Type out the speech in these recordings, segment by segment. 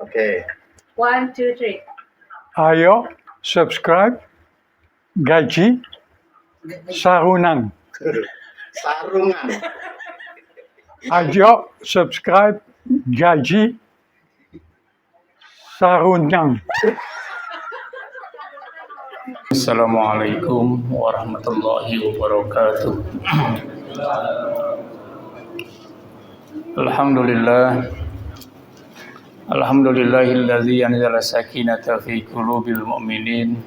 Oke. 1, 2, 3. Ayo subscribe Gaji Sarunang. Sarungan. Ayo subscribe Gaji Sarunang. Assalamualaikum warahmatullahi wabarakatuh. Alhamdulillahilladzi anzala sakinata fi qulubil mu'minin.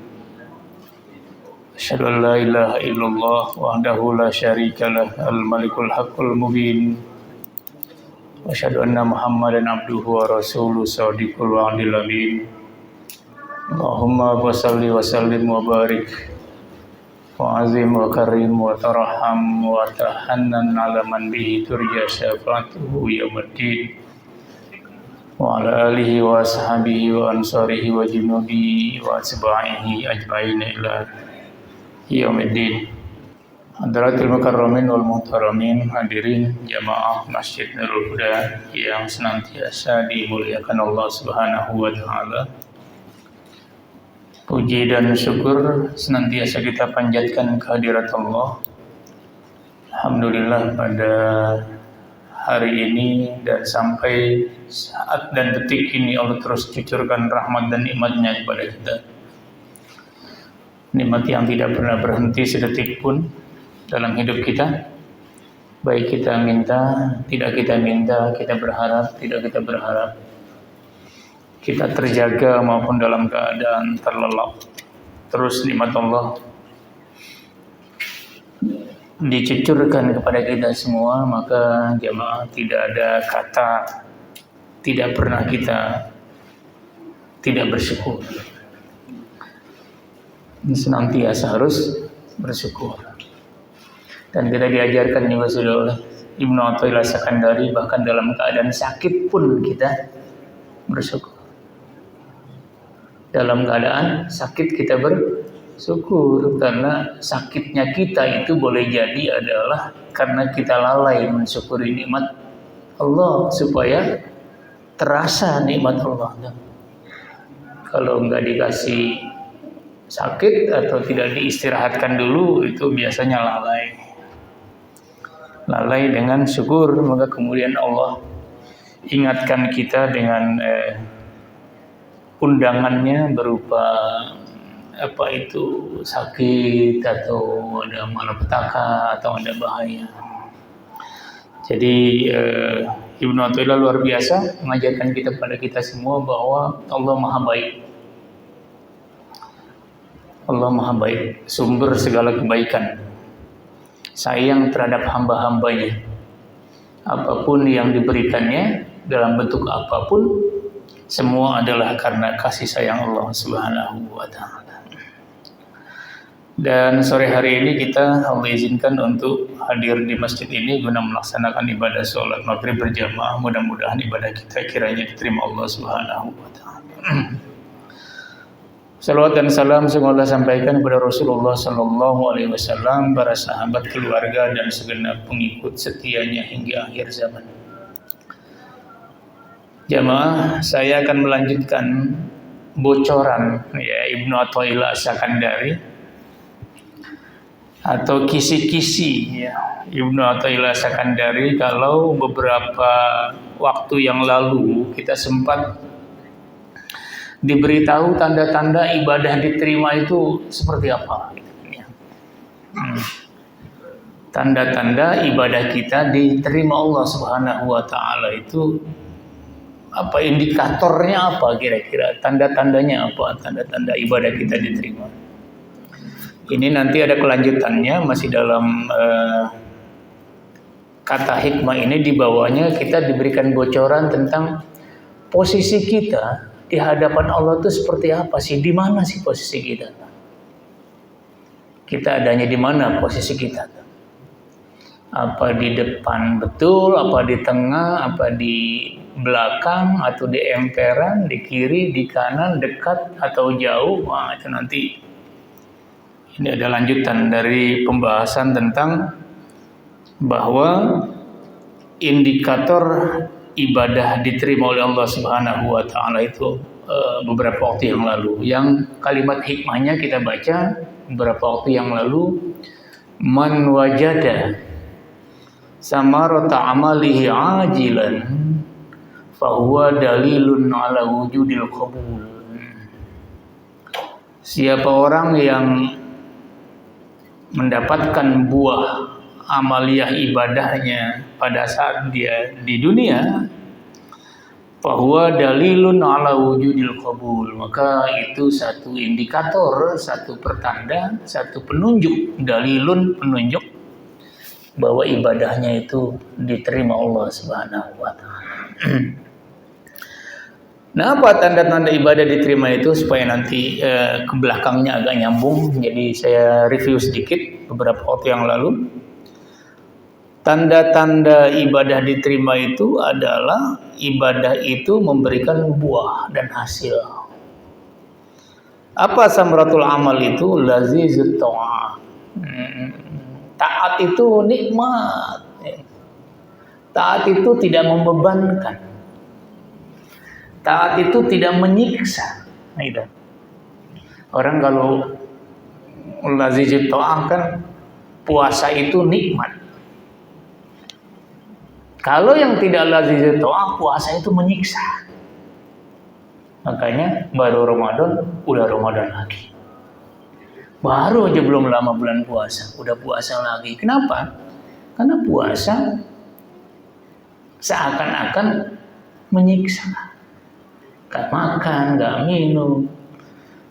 Asyhadu an la ilaha illallah wahdahu la syarikalah al-malikul haqqul mubin. Wa asyhadu anna Muhammadan abduhu wa rasuluhu shadiqul wa'dil amin. Allahumma shalli wa sallim wa barik wa azim wa karim wa tarham wa tahannan ala man bihi turja syafa'atuhu yaumiddin wa ala alihi wa ashabihi wa ansarihi wa junubi wa atba'ihi ajma'in ila yaumiddin. Hadratil mukarramin wal muhtaramin, hadirin jamaah Masjid Nurul Huda yang senantiasa dimuliakan Allah Subhanahu wa taala. Puji dan syukur senantiasa kita panjatkan kehadirat Allah. Alhamdulillah pada hari ini dan sampai saat dan detik ini Allah terus cucurkan rahmat dan nikmat-Nya kepada kita. Nikmat yang tidak pernah berhenti sedetik pun dalam hidup kita. Baik kita minta, tidak kita minta, kita berharap, tidak kita berharap. Kita terjaga maupun dalam keadaan terlelap. Terus nikmat Allah dicucurkan kepada kita semua, maka jamaah tidak ada kata tidak pernah kita tidak bersyukur. Senantiasa harus bersyukur. Dan kita diajarkan juga sudah oleh Ibnu Athaillah Sakandari, bahkan dalam keadaan sakit pun kita bersyukur. Dalam keadaan sakit kita bersyukur, karena sakitnya kita itu boleh jadi adalah karena kita lalai mensyukuri nikmat Allah supaya terasa nikmat Allah. Kalau enggak dikasih sakit atau tidak diistirahatkan dulu, itu biasanya lalai dengan syukur. Maka kemudian Allah ingatkan kita dengan undangannya berupa apa itu sakit atau ada malapetaka atau ada bahaya. Jadi Ibnu Athaillah luar biasa mengajarkan kita pada kita semua bahwa Allah Maha Baik. Allah Maha Baik, sumber segala kebaikan. Sayang terhadap hamba-hambanya. Apapun yang diberikannya dalam bentuk apapun, semua adalah karena kasih sayang Allah Subhanahu wa taala. Dan sore hari ini kita Allah izinkan untuk hadir di masjid ini guna melaksanakan ibadah sholat maghrib berjamaah. Mudah-mudahan ibadah kita kiranya diterima Allah Subhanahu wa taala. Salawat dan salam semoga sampaikan kepada Rasulullah sallallahu alaihi wasallam, para sahabat, keluarga dan segenap pengikut setianya hingga akhir zaman. Jamaah, saya akan melanjutkan bocoran Ibnu Athaillah Sakandari atau kisi-kisi Ibnu Athaillah Sakandari. Kalau beberapa waktu yang lalu kita sempat diberitahu tanda-tanda ibadah diterima itu seperti apa. Tanda-tanda ibadah kita diterima Allah Subhanahu wa taala itu apa, indikatornya apa kira-kira, tanda-tandanya apa, tanda-tanda ibadah kita diterima. Ini nanti ada kelanjutannya, masih dalam kata hikmah ini. Di bawahnya kita diberikan bocoran tentang posisi kita di hadapan Allah itu seperti apa sih, di mana sih posisi kita. Kita adanya di mana posisi kita. Apa di depan betul, apa di tengah, apa di belakang, atau di emperan, di kiri, di kanan, dekat atau jauh. Wah, itu nanti ini ada lanjutan dari pembahasan tentang bahwa indikator ibadah diterima oleh Allah Subhanahu wa taala itu beberapa waktu yang lalu. Yang kalimat hikmahnya kita baca beberapa waktu yang lalu, man wajada samarata amalihi ajilan fahuwa dalilun ala wujudil qabul. Siapa orang yang mendapatkan buah amaliyah ibadahnya pada saat dia di dunia, fahuwa dalilun ala wujudil qabul, maka itu satu indikator, satu pertanda, satu penunjuk, dalilun, penunjuk bahwa ibadahnya itu diterima Allah Subhanahu wa taala. Nah, apa tanda-tanda ibadah diterima itu, supaya nanti ke belakangnya agak nyambung. Jadi saya review sedikit beberapa waktu yang lalu. Tanda-tanda ibadah diterima itu adalah ibadah itu memberikan buah dan hasil. Apa samratul amal itu? Lazizut ta'ah. Taat itu nikmat. Taat itu tidak membebankan. Taat itu tidak menyiksa. Nah, orang kalau lazizut ta'ah kan puasa itu nikmat. Kalau yang tidak lazizut ta'ah, puasa itu menyiksa. Makanya baru Ramadan, udah Ramadan lagi. Baru aja belum lama bulan puasa, udah puasa lagi. Kenapa? Karena puasa seakan-akan menyiksa. Gak makan, gak minum,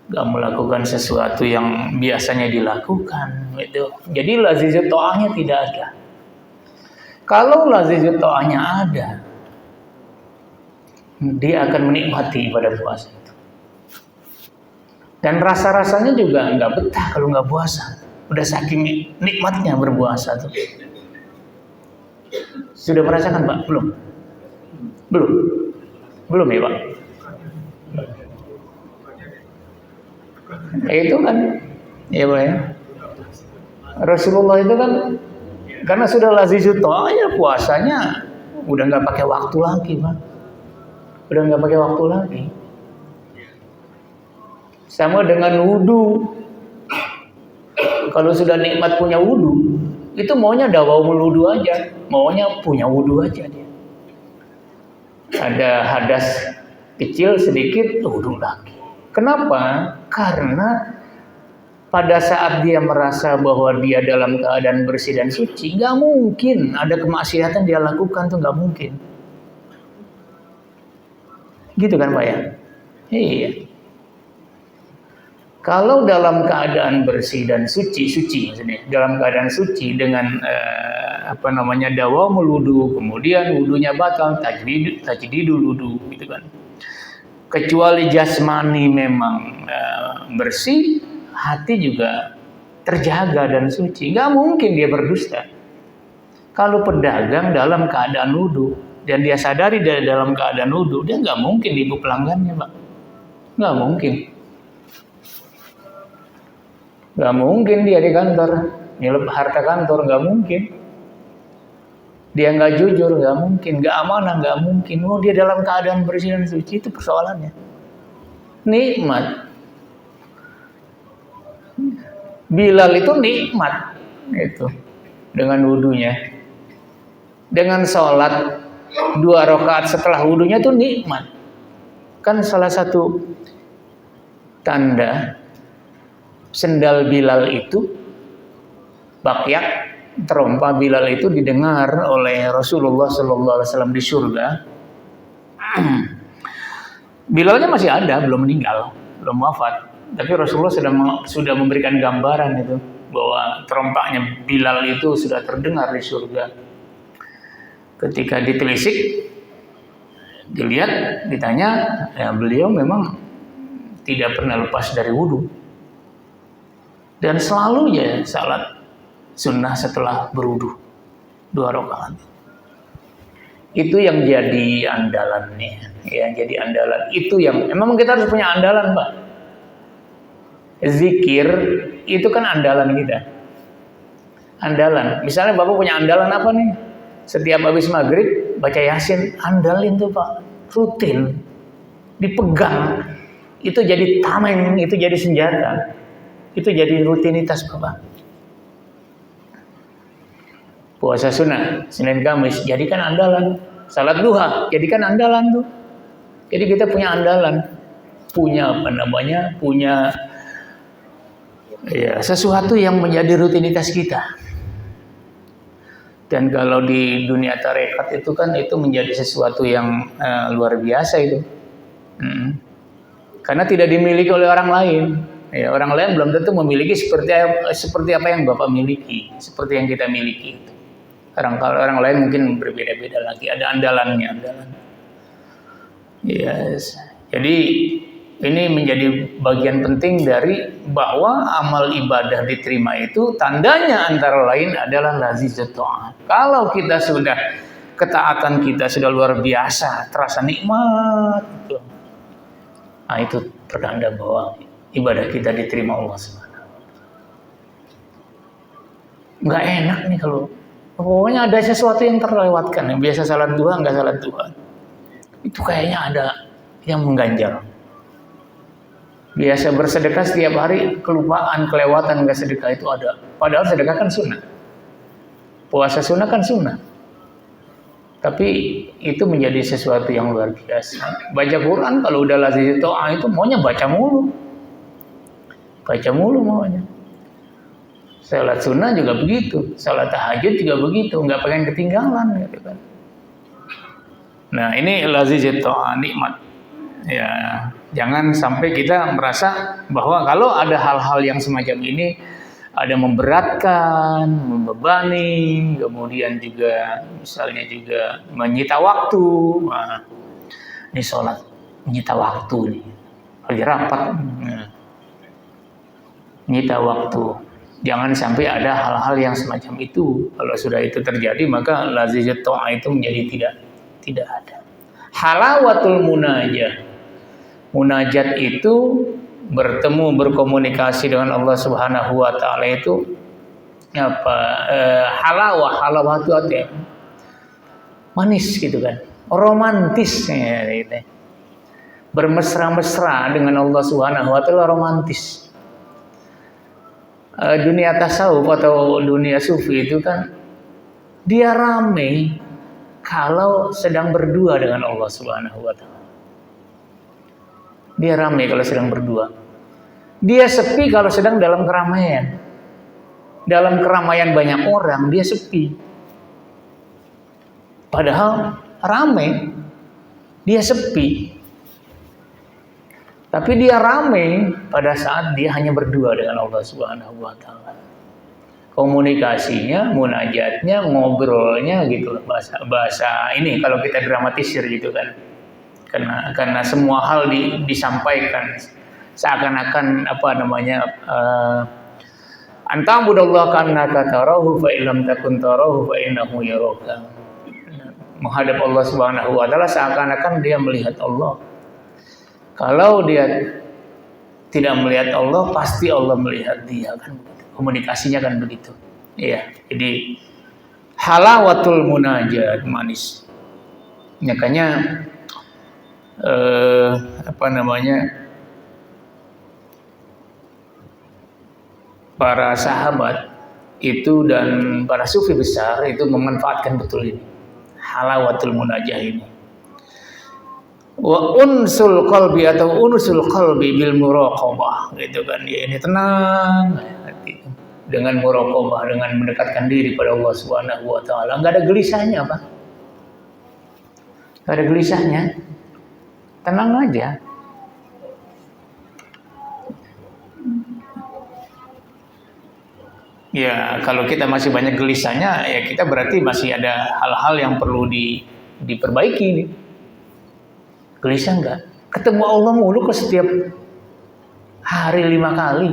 gak melakukan sesuatu yang biasanya dilakukan. Gitu. Jadi lazizut ta'ahnya tidak ada. Kalau lazizut ta'ahnya ada, dia akan menikmati ibadah puasa itu. Dan rasa-rasanya juga nggak betah kalau nggak puasa. Udah saking nikmatnya berpuasa tuh. Sudah merasakan Pak? Belum? Belum? Belum ya Pak? Itu kan, ya Pak ya. Rasulullah itu kan, karena sudah lazizut ta'ah, ya puasanya udah nggak pakai waktu lagi Pak. Udah nggak pakai waktu lagi. Sama dengan wudhu. Kalau sudah nikmat punya wudhu, itu maunya dawamul wudhu aja, maunya punya wudhu aja dia. Ada hadas kecil sedikit, wudhu lagi. Kenapa? Karena pada saat dia merasa bahwa dia dalam keadaan bersih dan suci, nggak mungkin ada kemaksiatan dia lakukan, tuh nggak mungkin. Gitu kan Pak ya? Iya. Kalau dalam keadaan bersih dan suci maksudnya, dalam keadaan suci dengan dawamul wudu, kemudian wudunya batal, tajdidul wudu, gitu kan. Kecuali jasmani memang bersih, hati juga terjaga dan suci. Nggak mungkin dia berdusta. Kalau pedagang dalam keadaan wudu dan dia sadari dari dalam keadaan wudu, dia nggak mungkin nipu pelanggannya, Pak. Nggak mungkin. Nggak mungkin dia di kantor nyelip harta kantor, nggak mungkin. Dia nggak jujur, nggak mungkin. Nggak amanah, nggak mungkin. Oh, dia dalam keadaan bersih dan suci, itu persoalannya. Nikmat. Bilal itu nikmat, itu dengan wudunya, dengan sholat 2 rakaat setelah wudunya itu nikmat. Kan salah satu tanda sendal Bilal itu, bakyak, terompa Bilal itu didengar oleh Rasulullah SAW di surga. Bilalnya masih ada, belum meninggal, belum wafat. Tapi Rasulullah sudah memberikan gambaran itu, bahwa terompaknya Bilal itu sudah terdengar di surga. Ketika ditelisik, dilihat, ditanya, ya beliau memang tidak pernah lepas dari wudu. Dan selalu ya salat sunnah setelah berwudu 2 rakaat. Itu yang jadi andalannya, ya, jadi andalan. Itu yang memang kita harus punya andalan, Pak. Zikir itu kan andalan kita. Andalan. Misalnya Bapak punya andalan apa nih? Setiap habis maghrib baca Yasin, andalin tuh Pak, rutin, dipegang, itu jadi tameng, itu jadi senjata, itu jadi rutinitas Bapak. Puasa sunnah, Senin Kamis, jadikan andalan. Salat duha, jadikan andalan tuh. Jadi kita punya andalan, punya punya ya sesuatu yang menjadi rutinitas kita. Dan kalau di dunia tarekat itu kan itu menjadi sesuatu yang luar biasa itu. Karena tidak dimiliki oleh orang lain. Ya, orang lain belum tentu memiliki seperti apa yang Bapak miliki, seperti yang kita miliki. Kalau orang lain mungkin berbeda-beda lagi, ada andalannya. Yes. Jadi ini menjadi bagian penting dari bahwa amal ibadah diterima itu tandanya antara lain adalah lazizat ta'at. Kalau kita sudah ketaatan kita sudah luar biasa, terasa nikmat gitu. Nah, itu pertanda bahwa ibadah kita diterima Allah SWT. Nggak enak nih kalau pokoknya ada sesuatu yang terlewatkan. Yang biasa salat duha nggak salat duha, itu kayaknya ada yang mengganjal. Biasa bersedekah setiap hari, kelupaan, kelewatan nggak sedekah itu ada. Padahal sedekah kan sunnah, puasa sunnah kan sunnah. Tapi itu menjadi sesuatu yang luar biasa. Baca Quran kalau udah lazim ta'ah itu maunya baca mulu maunya. Salat sunnah juga begitu, salat tahajud juga begitu, nggak pengen ketinggalan gitu kan. Nah ini lazizat ta'ah, nikmat. Ya, jangan sampai kita merasa bahwa kalau ada hal-hal yang semacam ini ada memberatkan, membebani, kemudian juga misalnya juga menyita waktu. Nah, ini sholat menyita waktu nih, lagi rapat, menyita waktu. Jangan sampai ada hal-hal yang semacam itu. Kalau sudah itu terjadi maka lazizat ta'ah itu menjadi tidak ada. Halawatul munajah. Munajat itu bertemu, berkomunikasi dengan Allah Subhanahu wa taala itu apa? Halawah itu artinya manis gitu kan. Romantis ya, gitu. Bermesra-mesra dengan Allah Subhanahu wa taala romantis. Dunia tasawuf atau dunia sufi itu kan dia rame kalau sedang berdua dengan Allah Subhanahu wa taala. Dia ramai kalau sedang berdua. Dia sepi kalau sedang dalam keramaian. Dalam keramaian banyak orang, dia sepi. Padahal ramai, dia sepi. Tapi dia ramai pada saat dia hanya berdua dengan Allah Subhanahu wa taala. Komunikasinya, munajatnya, ngobrolnya gitu bahasa ini kalau kita dramatisir gitu kan. Karena semua hal disampaikan seakan-akan antabudallah kannaka tarahu fa illam takun tarahu fa innahu yaraka. Menghadap Allah Subhanahu wa taala seakan-akan dia melihat Allah. Kalau dia tidak melihat Allah, pasti Allah melihat dia kan. Komunikasinya kan begitu. Iya, jadi halawatul munajat, manis. Makanya para sahabat itu dan para sufi besar itu memanfaatkan betul ini halawatul munajah ini. Wa unsul qalbi atau unusul qalbi bil muraqabah gitu kan, ya ini tenang hati dengan muraqabah, dengan mendekatkan diri pada Allah Subhanahu wa taala. Enggak ada gelisahnya, Pak. Enggak ada gelisahnya. Tenang aja. Ya, kalau kita masih banyak gelisahnya, ya kita berarti masih ada hal-hal yang perlu diperbaiki nih. Gelisah enggak? Ketemu Allah mulu ke setiap hari 5 kali.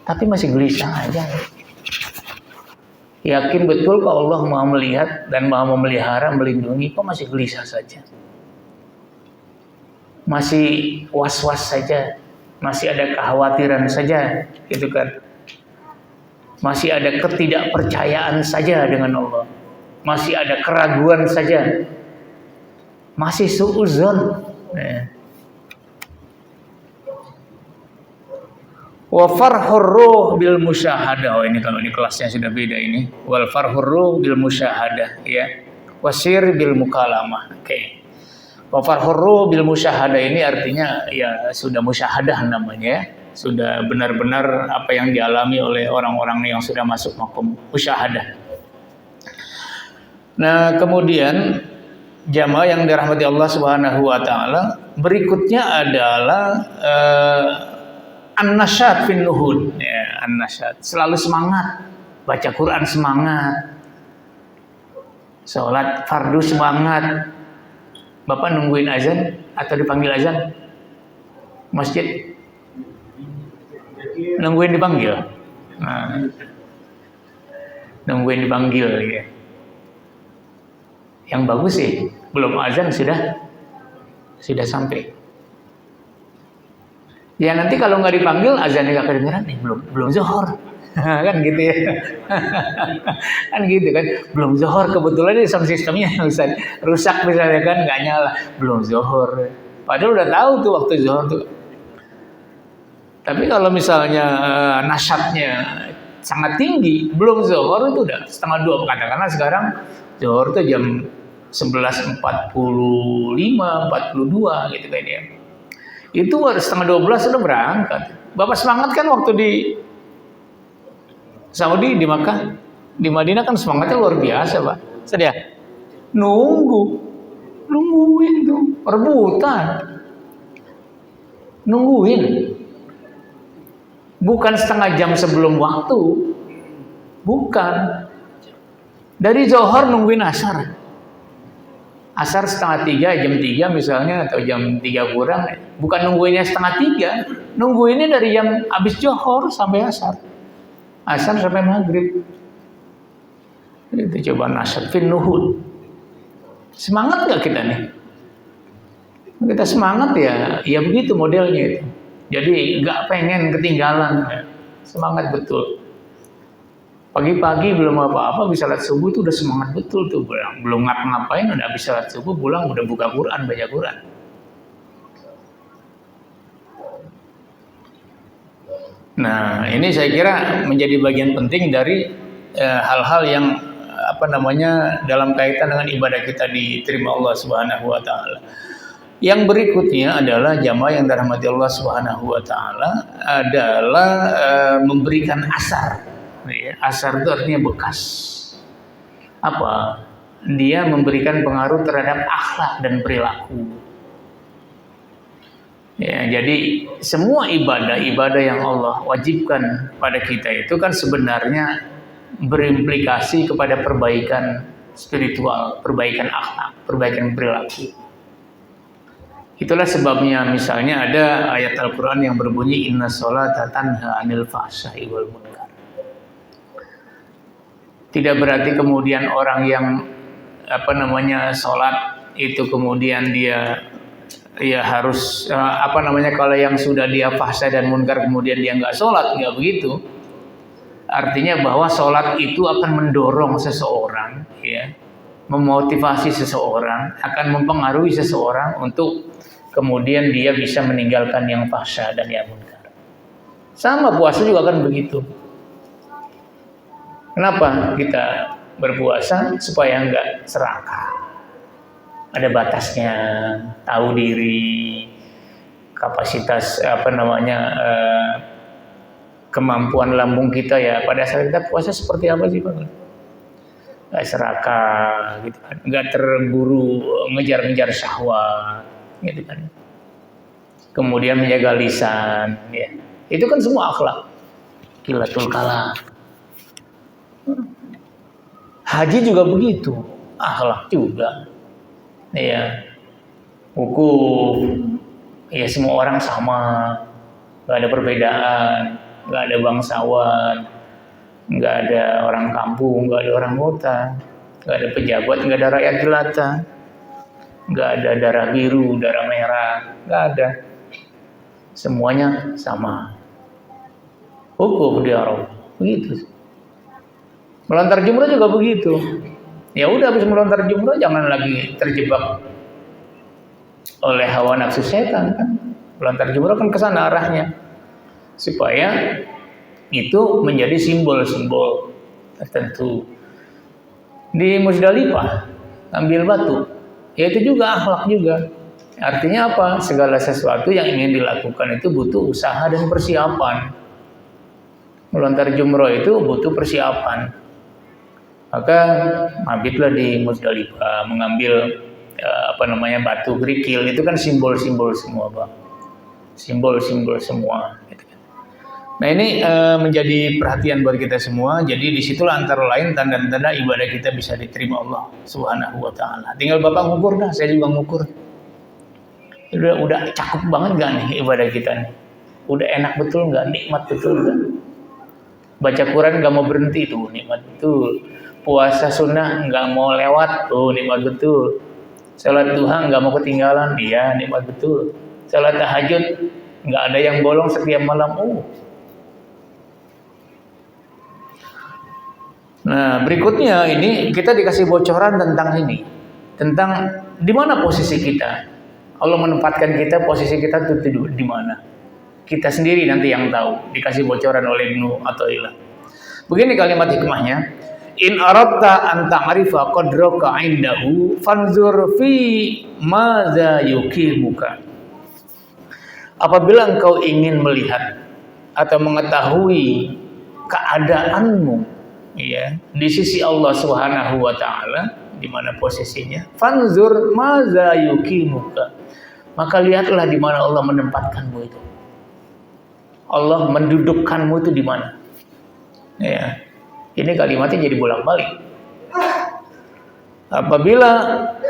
Tapi masih gelisah aja. Yakin betul kalau Allah Maha melihat dan Maha memelihara, melindungi, kok masih gelisah saja? Masih was-was saja, masih ada kekhawatiran saja, gitu kan? Masih ada ketidakpercayaan saja dengan Allah. masih ada keraguan saja, masih suudzon. Wa farhur ruh bil musyahadah. Oh, ini kalau di kelasnya sudah beda ini. Wal farhur ruh bil musyahadah, ya. Wasir bil mukalamah. Oke. Wa farhur ruh bil musyahadah ini artinya ya sudah musyahadah namanya, ya. Sudah benar-benar apa yang dialami oleh orang-orang yang sudah masuk makom musyahadah. Nah, kemudian jamaah yang dirahmati Allah Subhanahu wa taala, berikutnya adalah an-nasyat fin nuhud. Ya, an-nasyat, selalu semangat. Baca Quran semangat. Salat fardu semangat. Bapak nungguin azan atau dipanggil azan? Masjid? Nungguin dipanggil. Nah, nungguin dipanggil, ya. Yang bagus sih, belum azan sudah sampai. Ya nanti kalau nggak dipanggil azannya nggak kedengeran nih, belum zuhur. Kan gitu ya. Kan gitu kan, belum zuhur, kebetulan ini sound sistemnya Ustaz rusak misalnya kan, nggak nyala, belum zuhur. Padahal udah tahu tuh waktu zuhur tuh. Tapi kalau misalnya nasyatnya sangat tinggi, belum zuhur itu udah 1:30, katakanlah sekarang zuhur tuh jam 11.45, 42 gitu kan ya. Itu harus 11:30 sudah berangkat. Bapak semangat kan waktu di Saudi, di Makkah, di Madinah kan semangatnya luar biasa, Pak. Sedia nungguin tuh, rebutan. Nungguin. Bukan setengah jam sebelum waktu. Bukan. Dari zuhur nungguin asar. Asar 2:30, jam 3 misalnya, atau jam 3 kurang. Bukan nungguinnya 2:30. Nungguinnya dari jam habis zuhur sampai asar. Asar sampai maghrib. Itu coba nasyat fin nuhud. Semangat nggak kita nih? Kita semangat ya begitu modelnya itu. Jadi nggak pengen ketinggalan. Semangat betul. Pagi-pagi belum apa-apa, bisa salat subuh itu udah semangat betul tuh. Belum ngapa-ngapain udah habis salat subuh, pulang udah buka Quran, baca Quran. Nah, ini saya kira menjadi bagian penting dari hal-hal yang dalam kaitan dengan ibadah kita diterima Allah Subhanahu wa taala. Yang berikutnya adalah jamaah yang dirahmati Allah Subhanahu wa taala adalah memberikan asar. Asar itu artinya bekas. Apa? Dia memberikan pengaruh terhadap akhlak dan perilaku. Ya, jadi semua ibadah yang Allah wajibkan pada kita itu kan sebenarnya berimplikasi kepada perbaikan spiritual, perbaikan akhlak, perbaikan perilaku. Itulah sebabnya misalnya ada ayat Al-Quran yang berbunyi inna sholata tanha anil fahsya'i wal munkar. Tidak berarti kemudian orang yang sholat itu kemudian dia harus kalau yang sudah dia fahsya dan munkar kemudian dia nggak sholat, nggak begitu. Artinya bahwa sholat itu akan mendorong seseorang, ya, memotivasi seseorang, akan mempengaruhi seseorang untuk kemudian dia bisa meninggalkan yang fahsya dan yang munkar. Sama puasa juga kan begitu. Kenapa kita berpuasa? Supaya nggak serakah. Ada batasnya, tahu diri, kapasitas kemampuan lambung kita ya. Pada saat kita puasa seperti apa sih, Pak? Nggak serakah, gitu kan? Nggak terburu ngejar-ngejar syahwat, gitu kan? Kemudian menjaga lisan, ya. Itu kan semua akhlak. Qillatul kalam. Haji juga begitu, akhlak juga. Ya, hukum, ya semua orang sama, nggak ada perbedaan, nggak ada bangsawan, nggak ada orang kampung, nggak ada orang kota, nggak ada pejabat, nggak ada rakyat jelata, nggak ada darah biru, darah merah, nggak ada, semuanya sama. Hukum di Arab, begitu. Melontar jumrah juga begitu. Ya udah, habis melontar jumroh jangan lagi terjebak oleh hawa nafsu setan kan. Melontar jumroh kan ke sana arahnya, supaya itu menjadi simbol-simbol tertentu. Di Musdalifah ambil batu, ya itu juga akhlak juga. Artinya apa? Segala sesuatu yang ingin dilakukan itu butuh usaha dan persiapan. Melontar jumroh itu butuh persiapan. Maka mabitlah di Musdalifah mengambil batu kerikil, itu kan simbol-simbol semua, Pak. Simbol-simbol semua. Gitu. Nah ini menjadi perhatian buat kita semua. Jadi disitulah antara lain tanda-tanda ibadah kita bisa diterima Allah Subhanahu Wa Taala. Tinggal Bapak ngukur dah, saya juga ngukur. Udah cakep banget gak nih ibadah kita nih? Udah enak betul nggak? Nikmat betul nggak? Baca Quran nggak mau berhenti tuh, nikmat betul. Puasa sunnah nggak mau lewat, tuh nikmat betul. Salat duha nggak mau ketinggalan, iya nikmat betul. Salat tahajud nggak ada yang bolong setiap malam, Nah berikutnya ini kita dikasih bocoran tentang ini, tentang di mana posisi kita. Allah menempatkan kita, posisi kita itu di mana. Kita sendiri nanti yang tahu, dikasih bocoran oleh Ibnu Athaillah. Begini kalimat hikmahnya. In aradta an ta'rifa qadraka 'indahu fanzur fi madza yuqimuka. Apabila engkau ingin melihat atau mengetahui keadaanmu ya di sisi Allah Subhanahu wa taala, di mana posisinya, fanzur madza yuqimuka. Maka lihatlah di mana Allah menempatkanmu itu. Allah mendudukkanmu itu di mana. Ya. Ini kalimatnya jadi bolak-balik. Apabila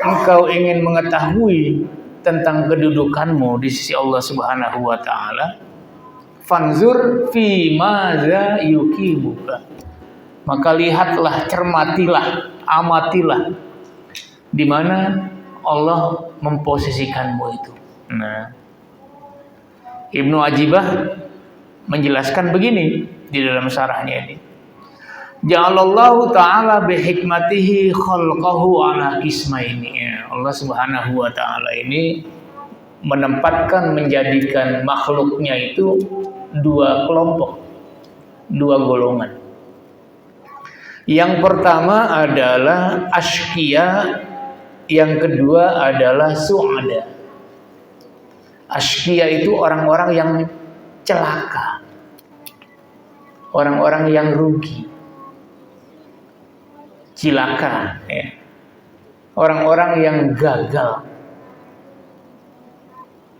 engkau ingin mengetahui tentang kedudukanmu di sisi Allah Subhanahu wa taala, fanzur fi madza yuqimuka. Maka lihatlah, cermatilah, amatilah di mana Allah memposisikanmu itu. Nah, Ibnu Ajibah menjelaskan begini di dalam syarahnya ini. Ja'alallahu ta'ala bihikmatihi khalqahu ala qismaini. Allah Subhanahu wa taala ini menempatkan, menjadikan makhluknya itu dua kelompok, dua golongan. Yang pertama adalah asyqiya, yang kedua adalah su'ada. Asyqiya itu orang-orang yang celaka, orang-orang yang rugi, cilaka, ya. Orang-orang yang gagal,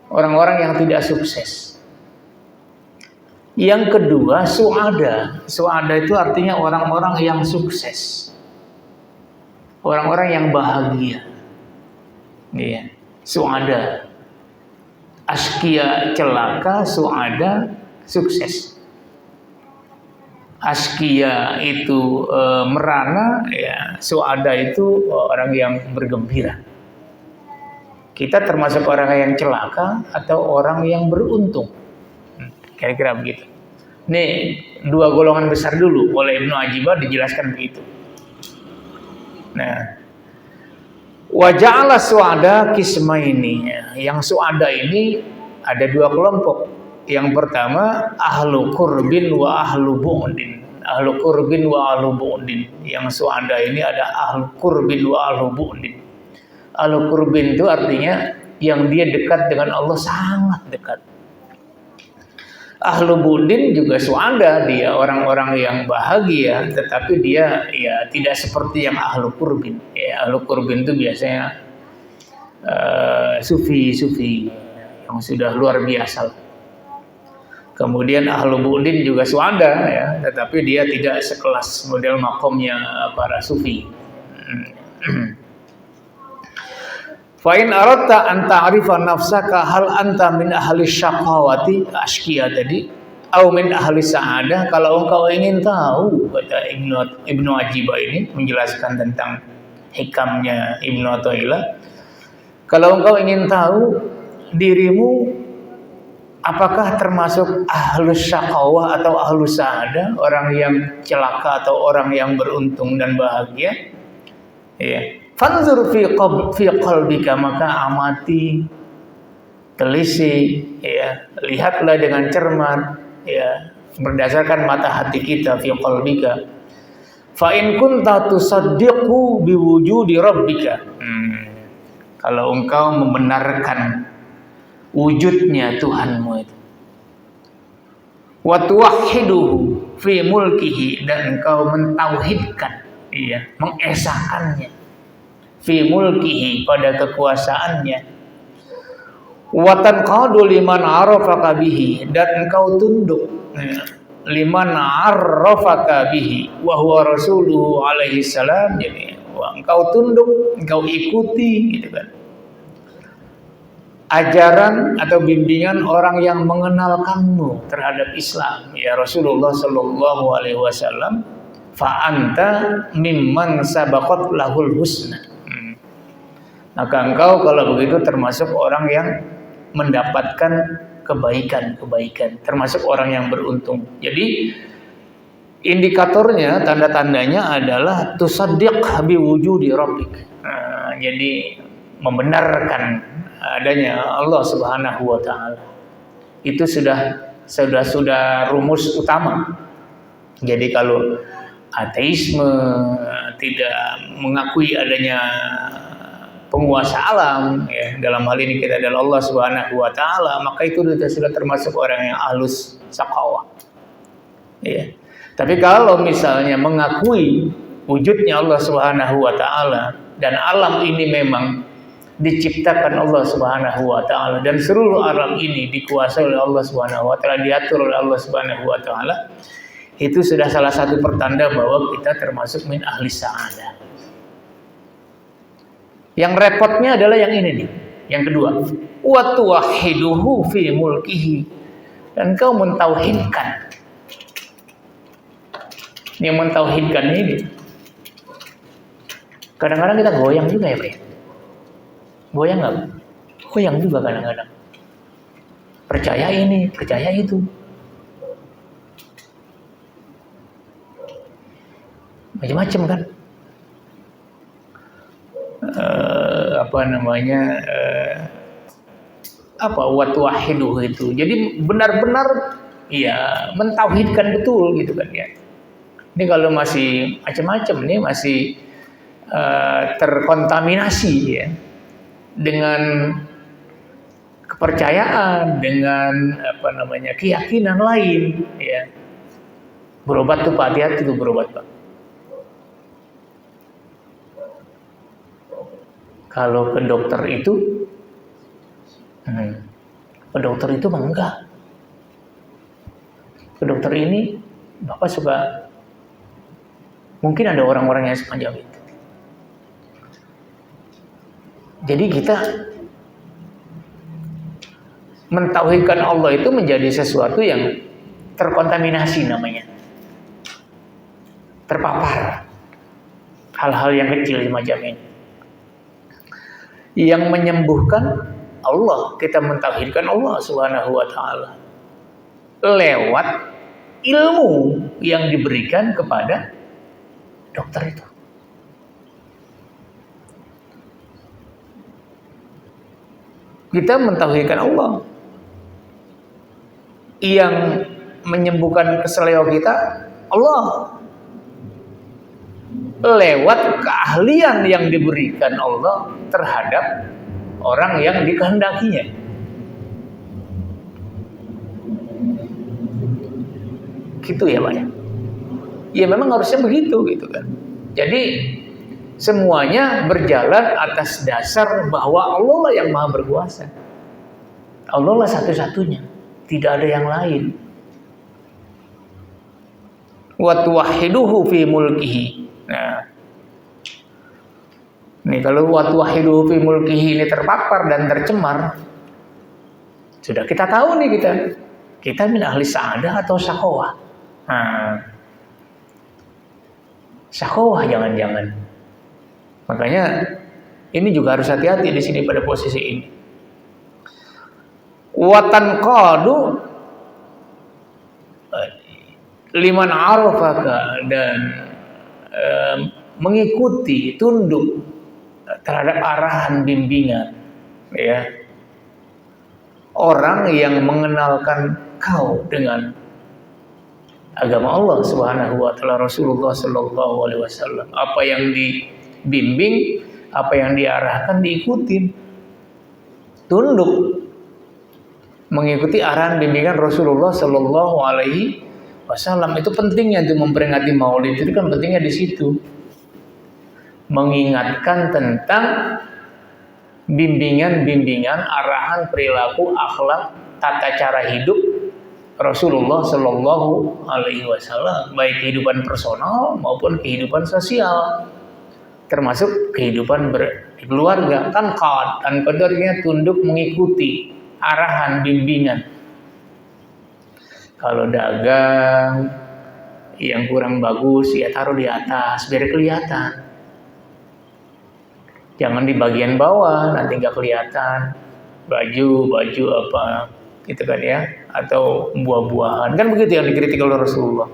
orang-orang yang tidak sukses. Yang kedua su'ada. Su'ada itu artinya orang-orang yang sukses, orang-orang yang bahagia, ya. Su'ada. Asyqiya celaka, su'ada sukses. Asyqiya itu merana, ya. Su'ada itu orang yang bergembira. Kita termasuk orang yang celaka atau orang yang beruntung, kira-kira begitu. Nih dua golongan besar dulu oleh Ibnu Ajibah dijelaskan begitu. Nah, wa ja'ala su'ada qismaini. Yang su'ada ini ada dua kelompok. Yang pertama ahlu qurbin wa ahlu bu'din. Ahlu qurbin wa ahlu bu'din. Yang su'ada ini ada ahlu qurbin wa ahlu bu'din. Ahlu qurbin itu artinya yang dia dekat dengan Allah, sangat dekat. Ahlu bu'din juga su'ada, dia orang-orang yang bahagia, tetapi dia ya tidak seperti yang ahlu qurbin. Ya, ahlu qurbin itu biasanya sufi-sufi yang sudah luar biasa. Kemudian ahlu bu'din juga su'ada, ya, tetapi dia tidak sekelas model makomnya para sufi. Fa in aradta an ta'rifa nafsaka hal anta min ahli syaqawati, asyqiya tadi, au min ahli sa'adah. Kalau engkau ingin tahu, kata Ibnu Ajibah ini menjelaskan tentang hikamnya Ibnu Athaillah, kalau engkau ingin tahu dirimu apakah termasuk ahlus syaqawah atau ahlus sa'adah, orang yang celaka atau orang yang beruntung dan bahagia, Ya. Fanzur fi qalbika, maka amati, telisik, ya, lihatlah dengan cermat, ya, berdasarkan mata hati kita, fi qalbika. Fa in kunta tusaddiqu biwujudi rabbika. Kalau engkau membenarkan wujudnya Tuhanmu itu. Wa tuwahhiduhu fi mulkihi, dan engkau mentauhidkan, iya, mengesahkannya, fi mulkihi, pada kekuasaannya. Wa tanqadu liman arafaka bihi, dan engkau tunduk, ya, liman arafaka bihi wa huwa rasuluhu alaihi salam. Jadi engkau tunduk, engkau ikuti, gitu kan, ajaran atau bimbingan orang yang mengenalkanmu terhadap Islam, ya Rasulullah Shallallahu Alaihi Wasallam. Fa anta mimman sabaqat lahul husna. Maka engkau kalau begitu termasuk orang yang mendapatkan kebaikan-kebaikan, termasuk orang yang beruntung. Jadi indikatornya, tanda-tandanya adalah tusaddiq biwujudi rabbik. Jadi membenarkan adanya Allah Subhanahu wa taala. Itu sudah rumus utama. Jadi kalau ateisme, tidak mengakui adanya penguasa alam, ya, dalam hal ini kita adalah Allah Subhanahu wa taala, maka itu sudah termasuk orang yang ahlus saqawah. Ya. Tapi kalau misalnya mengakui wujudnya Allah Subhanahu wa taala, dan alam ini memang diciptakan Allah Subhanahu wa taala, dan seluruh alam ini dikuasai oleh Allah Subhanahu wa taala, diatur oleh Allah Subhanahu wa taala, itu sudah salah satu pertanda bahwa kita termasuk min ahli sa'adah. Yang repotnya adalah yang ini nih, yang kedua, wa tuwahhiduhu fi mulkihi, dan kau mentauhidkan. Yang mentauhidkan ini kadang-kadang kita goyang juga ya, Pak. Goyang nggak? Goyang juga kadang-kadang. Percaya ini, percaya itu. Macam-macam kan? Wa tuwahhiduhu itu. Jadi benar-benar, ya, mentauhidkan betul, gitu kan ya. Ini kalau masih macam-macam, ini masih terkontaminasi, ya, dengan kepercayaan, dengan keyakinan lain, ya. Berobat tuh Pak, hati-hati tuh berobat Pak. Kalau ke dokter itu mah enggak. Ke dokter ini Bapak suka, mungkin ada orang-orang yang semacam itu. Jadi kita mentauhidkan Allah itu menjadi sesuatu yang terkontaminasi namanya. Terpapar hal-hal yang kecil semacam ini. Yang menyembuhkan Allah, kita mentauhidkan Allah Subhanahu wa taala lewat ilmu yang diberikan kepada dokter itu. Kita mentauhidkan Allah. Yang menyembuhkan keseleo kita Allah, lewat keahlian yang diberikan Allah terhadap orang yang dikehendakinya. Gitu ya Pak ya. Ya memang harusnya begitu, gitu kan. Jadi semuanya berjalan atas dasar bahwa Allah lah yang maha berkuasa. Allah lah satu-satunya, tidak ada yang lain. Wa tuwahhiduhu fi mulkihi. Nah, nih kalau wa tuwahhiduhu fi mulkihi ini terpapar dan tercemar, sudah kita tahu nih, kita min ahli sa'adah atau syaqawah. Nah, syaqawah jangan-jangan. Makanya ini juga harus hati-hati di sini pada posisi ini. Wa tanqadu liman arafaka, dan mengikuti, tunduk terhadap arahan bimbingan, ya. Orang yang mengenalkan kau dengan agama Allah Subhanahu wa taala, Rasulullah sallallahu alaihi wasallam. Apa yang dibimbing, apa yang diarahkan diikutin. Tunduk mengikuti arahan bimbingan Rasulullah sallallahu alaihi wasallam. Itu pentingnya untuk memperingati Maulid, itu kan pentingnya di situ. Mengingatkan tentang bimbingan-bimbingan, arahan, perilaku, akhlak, tata cara hidup Rasulullah Shallallahu Alaihi Wasallam, baik kehidupan personal maupun kehidupan sosial, termasuk kehidupan berkeluarga. Kan artinya tunduk mengikuti arahan, bimbingan. Kalau dagang yang kurang bagus, ya taruh di atas biar kelihatan. Jangan di bagian bawah, nanti nggak kelihatan baju apa gitu kan ya, atau buah-buahan, kan begitu yang dikritik oleh Rasulullah.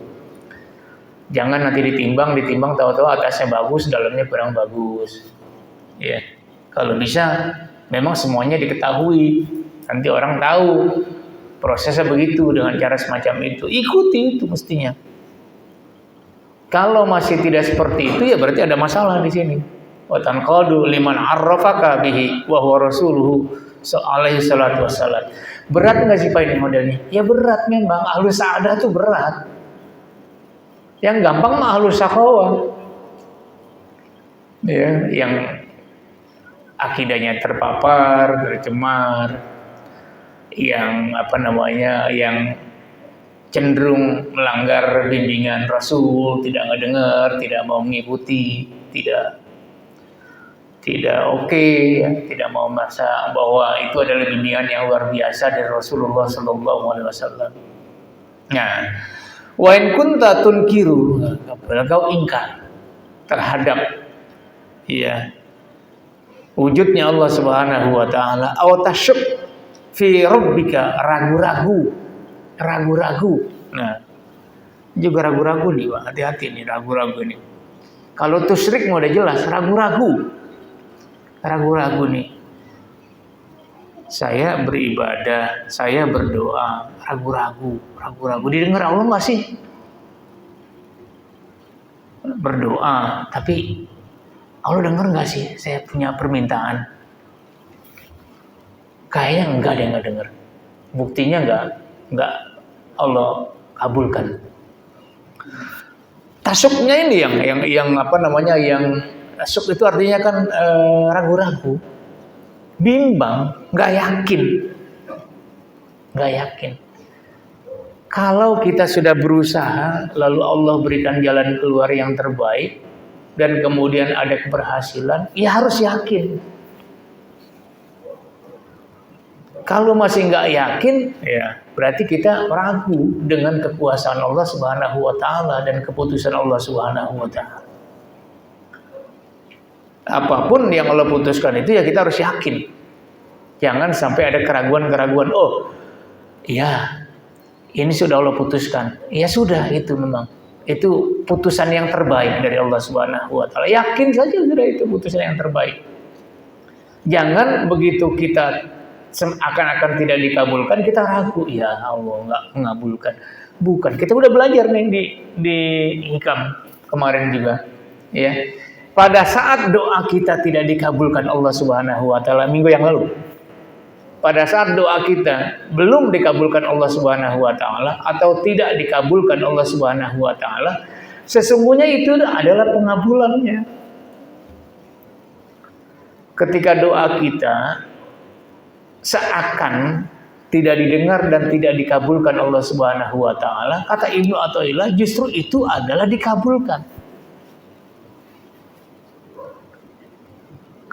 Jangan nanti ditimbang tahu-tahu atasnya bagus, dalamnya kurang bagus. Ya, kalau bisa memang semuanya diketahui, nanti orang tahu prosesnya begitu dengan cara semacam itu. Ikuti itu mestinya. Kalau masih tidak seperti itu, ya berarti ada masalah di sini. Wa tanqadu liman arrafaka bihi wa huwa rasuluhu alaihi salatu wassalam. Berat nggak sih Pak ini modelnya? Ya berat memang. Ahlus sa'adah tuh berat. Yang gampang mah ahlus syaqawah. Ya, yang akidahnya terpapar, tercemar, yang yang cenderung melanggar bimbingan Rasul, tidak ngedengar, tidak mau mengikuti, tidak oke, ya, tidak mau merasa bahwa itu adalah bimbingan yang luar biasa dari Rasulullah Sallallahu Alaihi Wasallam. Nah, wa in kunta tunkiru, kalau kau ingkar terhadap ya wujudnya Allah Subhanahu Wa Taala, aw tasyuk fi rabbika, ragu-ragu. Nah, juga ragu-ragu nih, Pak. Hati-hati nih ragu-ragu nih. Kalau tusyrik mau udah jelas, ragu-ragu nih. Saya beribadah, saya berdoa, ragu-ragu. Didengar Allah nggak sih? Berdoa, tapi Allah dengar nggak sih? Saya punya permintaan. Kayaknya nggak dengar. Buktinya nggak Allah kabulkan. Tasuknya ini yang tasuk itu artinya kan ragu-ragu, bimbang, nggak yakin. Kalau kita sudah berusaha, lalu Allah berikan jalan keluar yang terbaik, dan kemudian ada keberhasilan, ya harus yakin. Kalau masih nggak yakin, ya berarti kita ragu dengan kekuasaan Allah Subhanahu Wa Taala dan keputusan Allah Subhanahu Wa Taala. Apapun yang Allah putuskan itu ya kita harus yakin. Jangan sampai ada keraguan-keraguan. Oh, iya, ini sudah Allah putuskan. Ya sudah, itu memang. Itu putusan yang terbaik dari Allah Subhanahu Wa Taala. Yakin saja sudah itu putusan yang terbaik. Jangan begitu kita akan tidak dikabulkan, kita ragu. Ya Allah nggak mengabulkan. Bukan. Kita udah belajar nih di hikam kemarin juga. Ya. Pada saat doa kita tidak dikabulkan Allah Subhanahu Wa Taala minggu yang lalu, pada saat doa kita belum dikabulkan Allah Subhanahu Wa Taala atau tidak dikabulkan Allah Subhanahu Wa Taala, sesungguhnya itu adalah pengabulannya. Ketika doa kita seakan tidak didengar dan tidak dikabulkan Allah Subhanahu Wa Taala, kata Ibnu Athaillah, justru itu adalah dikabulkan.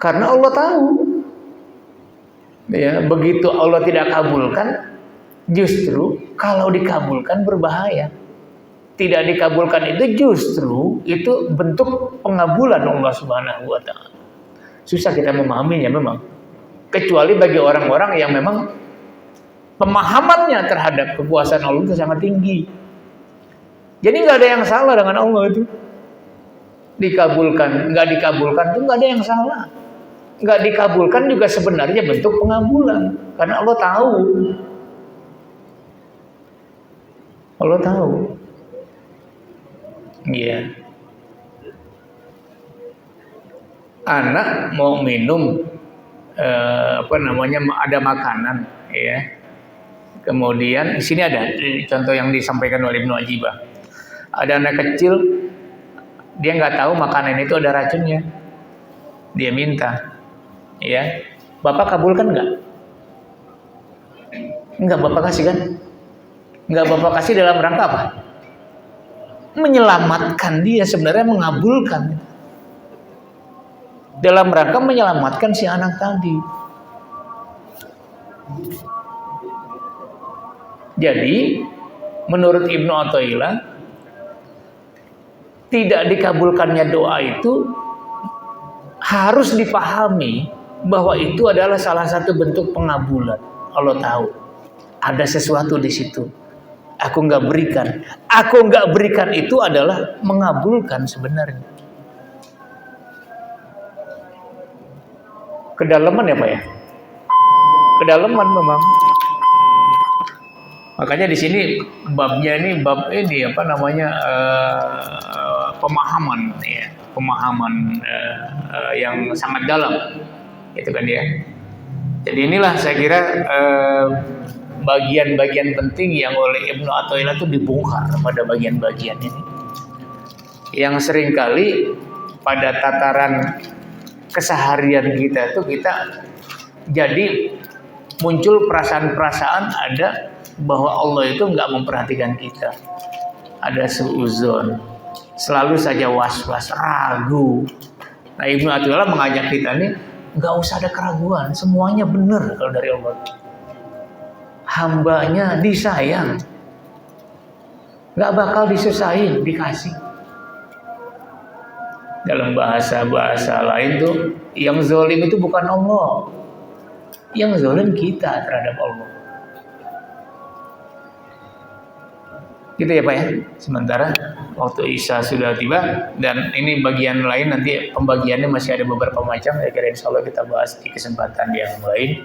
Karena Allah tahu, ya begitu Allah tidak kabulkan, justru kalau dikabulkan berbahaya. Tidak dikabulkan itu justru itu bentuk pengabulan Allah Subhanahu Wa Taala. Susah kita memahaminya memang, kecuali bagi orang-orang yang memang pemahamannya terhadap kekuasaan Allah itu sangat tinggi. Jadi nggak ada yang salah dengan Allah itu. dikabulkan, nggak dikabulkan itu nggak ada yang salah. Nggak dikabulkan juga sebenarnya bentuk pengabulan, karena Allah tahu. Allah tahu. Iya. Anak mau minum ada makanan, ya. Kemudian di sini ada contoh yang disampaikan oleh Ibnu Ajibah. Ada anak kecil, dia nggak tahu makanan itu ada racunnya. Dia minta, ya. Bapak kabulkan nggak? Nggak, Bapak kasih kan? Nggak Bapak kasih dalam rangka apa? Menyelamatkan dia, sebenarnya mengabulkan. Dalam rangka menyelamatkan si anak tadi. Jadi, menurut Ibnu Athaillah, tidak dikabulkannya doa itu harus dipahami bahwa itu adalah salah satu bentuk pengabulan. Allah tahu ada sesuatu di situ. Aku nggak berikan. Aku nggak berikan itu adalah mengabulkan sebenarnya. Kedalaman ya Pak ya? Kedalaman memang. Makanya di sini babnya ini bab ini pemahaman ya, pemahaman yang sangat dalam, gitu kan ya. Jadi inilah saya kira bagian-bagian penting yang oleh Ibnu Athaillah itu dibongkar pada bagian-bagian ini, yang seringkali pada tataran keseharian kita itu kita jadi muncul perasaan-perasaan ada bahwa Allah itu nggak memperhatikan kita, ada suuzon, selalu saja was-was, ragu. Nah Ibnu Athaillah mengajak kita nih nggak usah ada keraguan, semuanya benar kalau dari Allah. Hambanya disayang, nggak bakal disusahin, dikasih. Dalam bahasa lain tuh, yang zalim itu bukan Allah, yang zalim kita terhadap Allah. Gitu ya Pak ya. Sementara waktu Isya sudah tiba, dan ini bagian lain nanti pembagiannya masih ada beberapa macam. Saya kira insya Allah kita bahas di kesempatan yang lain.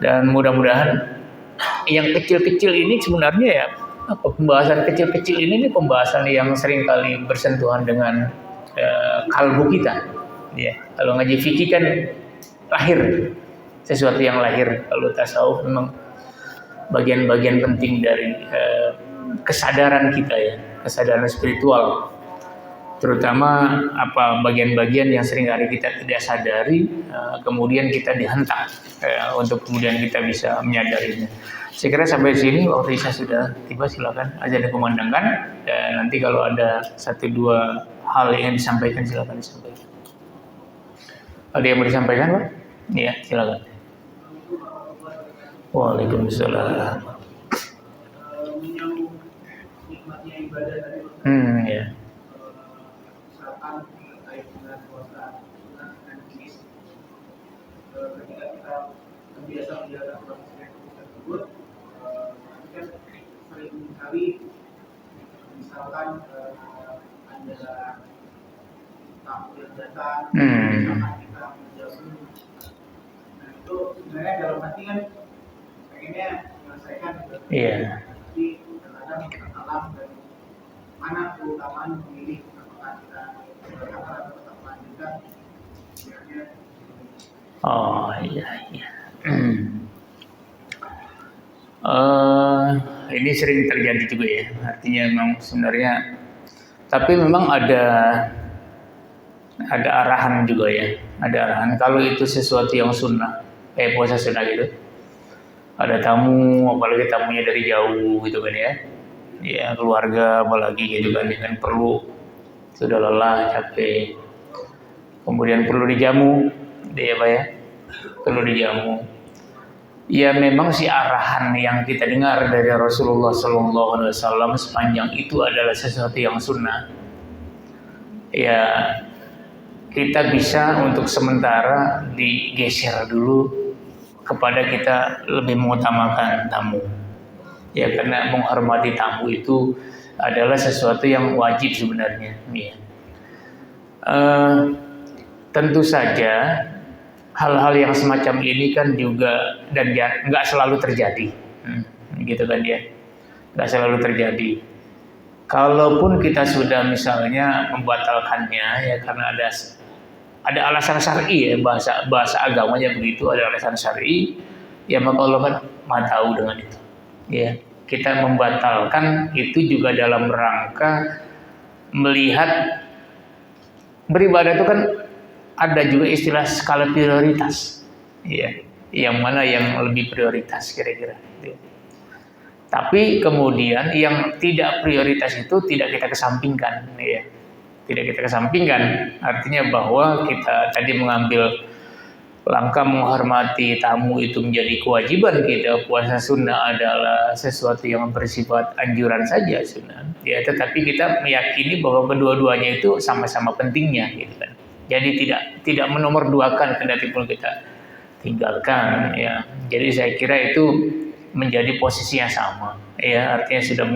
Dan mudah-mudahan yang kecil-kecil ini sebenarnya ya, pembahasan kecil-kecil ini pembahasan yang seringkali bersentuhan dengan kalbu kita. Ya, kalau ngaji fikih kan lahir, sesuatu yang lahir. Kalau tasawuf memang bagian-bagian penting dari kesadaran kita ya, kesadaran spiritual, terutama bagian-bagian yang seringkali kita tidak sadari, kemudian kita dihentak untuk kemudian kita bisa menyadarinya. Saya kira sampai sini waktu Isya sudah tiba, silakan azan dikumandangkan, dan nanti kalau ada 1-2 hal yang disampaikan silakan disampaikan. Ada yang mau disampaikan Pak? Iya, silakan. Waalaikumsalam. Ya. Misalkan terkait dengan puasa dan jenis, ketika kita terbiasa menjalankan proses tersebut, nanti kan sering kali misalkan ada tamu yang datang, misalkan kita menjamu, nah itu sebenarnya dalam hati kan pengennya menyelesaikan, tapi kadang-kadang terhalang dan mana keutamaan memilih apakah kita berkata atau tetap melanjutkan sebenarnya. Oh iya. Ini sering terjadi juga ya, artinya memang sebenarnya, tapi memang ada arahan juga ya, ada arahan kalau itu sesuatu yang sunnah, kayak puasa sunnah gitu, ada tamu, apalagi tamunya dari jauh gitu kan ya keluarga apalagi gitu kan perlu, sudah lelah capek, kemudian perlu dijamu dia Pak ya, perlu dijamu. Ya memang si arahan yang kita dengar dari Rasulullah SAW sepanjang itu adalah sesuatu yang sunnah. Ya kita bisa untuk sementara digeser dulu kepada kita lebih mengutamakan tamu. Ya karena menghormati tamu itu adalah sesuatu yang wajib sebenarnya. Ya. Tentu saja hal-hal yang semacam ini kan juga dan ya nggak selalu terjadi, gitu kan ya, nggak selalu terjadi. Kalaupun kita sudah misalnya membatalkannya ya karena ada alasan syar'i ya, bahasa agamanya begitu, ada alasan syar'i ya, maka Allah kan Maha tahu dengan itu ya. Kita membatalkan itu juga dalam rangka melihat beribadah itu kan ada juga istilah skala prioritas ya, yang mana yang lebih prioritas kira-kira ya. Tapi kemudian yang tidak prioritas itu tidak kita kesampingkan ya. Tidak kita kesampingkan, artinya bahwa kita tadi mengambil langkah menghormati tamu itu menjadi kewajiban kita. Puasa sunnah adalah sesuatu yang bersifat anjuran saja sunnah ya, tetapi kita meyakini bahwa kedua-duanya itu sama-sama pentingnya gitu kan. Jadi tidak menomorduakan kendati pun kita tinggalkan ya. Jadi saya kira itu menjadi posisinya sama ya, artinya sudah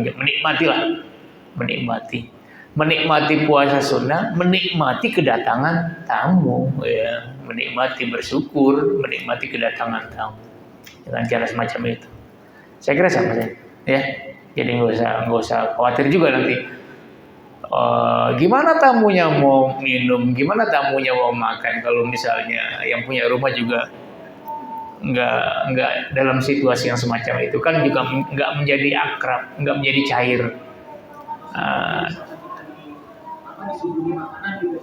menikmati puasa sunnah, menikmati kedatangan tamu ya, menikmati bersyukur, menikmati kedatangan tamu dengan cara semacam itu. Saya kira sama saja ya. Jadi nggak usah khawatir juga nanti gimana tamunya mau minum, gimana tamunya mau makan, kalau misalnya yang punya rumah juga nggak dalam situasi yang semacam itu kan juga nggak menjadi akrab, nggak menjadi cair.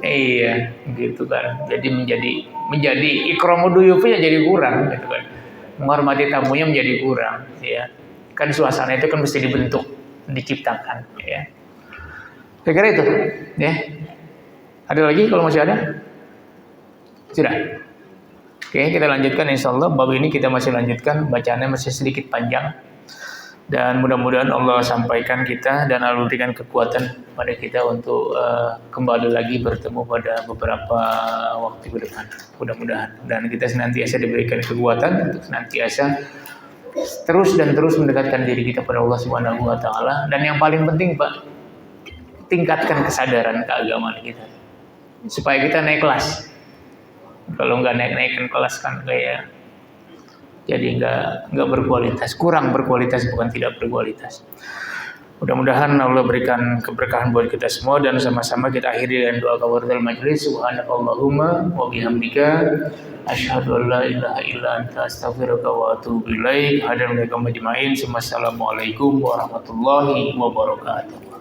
Iya, gitu kan. Jadi menjadi ikramu duyufnya jadi kurang, gitu kan. Menghormati tamunya menjadi kurang, ya. Kan suasana itu kan mesti dibentuk, diciptakan, ya. Saya kira itu, ya. Ada lagi kalau masih ada? Sudah. Oke, kita lanjutkan insyaallah. Bab ini kita masih lanjutkan, bacaannya masih sedikit panjang. Dan mudah-mudahan Allah sampaikan kita dan Allah berikan kekuatan pada kita untuk kembali lagi bertemu pada beberapa waktu ke depan. Mudah-mudahan. Dan kita senantiasa diberikan kekuatan untuk senantiasa terus mendekatkan diri kita pada Allah Subhanahu wa taala. Dan yang paling penting, Pak, tingkatkan kesadaran keagamaan kita. Supaya kita naik kelas. Kalau nggak naik-naikkan kelas kan kayak jadi nggak berkualitas, kurang berkualitas, bukan tidak berkualitas. Mudah-mudahan Allah berikan keberkahan buat kita semua dan sama-sama kita akhiri dengan doa kafaratul majelis. Subhanakallahumma wa bihamdika asyhadu an la ilaha illa anta astaghfiruka wa atubu ilaik. Assalamualaikum warahmatullahi wabarakatuh.